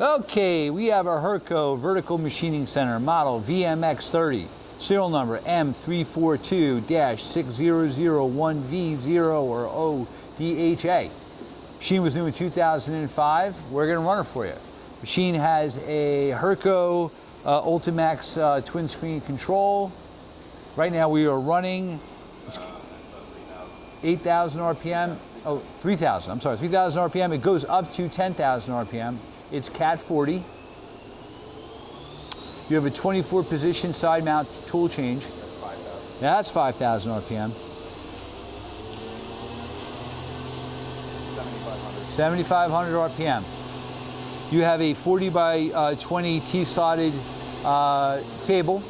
Okay, we have a Hurco vertical machining center model VMX30, serial number M342-6001V0 or ODHA. Machine was new in 2005. We're going to run it for you. Machine has a Hurco ULTIMAX twin screen control. Right now we are running 8,000 RPM. Oh, 3,000. I'm sorry, 3,000 RPM. It goes up to 10,000 RPM. It's Cat 40. You have a 24 position side mount tool change. Now that's 5,000 RPM. 7,500 RPM. You have a 40 by 20 T-slotted table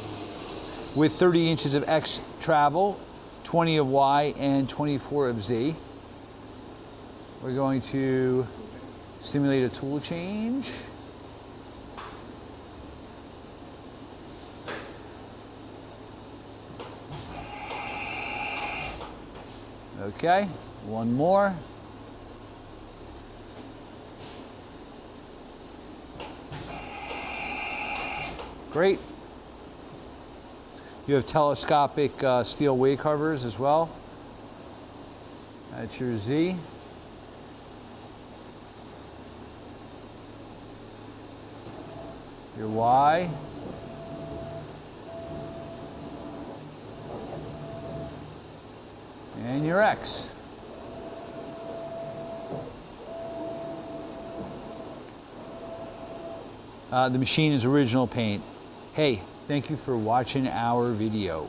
with 30 inches of X travel, 20 of Y, and 24 of Z. We're going to simulate a tool change. Okay, one more. Great. You have telescopic steel weight covers as well. That's your Z. Your Y. And your X. The machine is original paint. Hey, thank you for watching our video.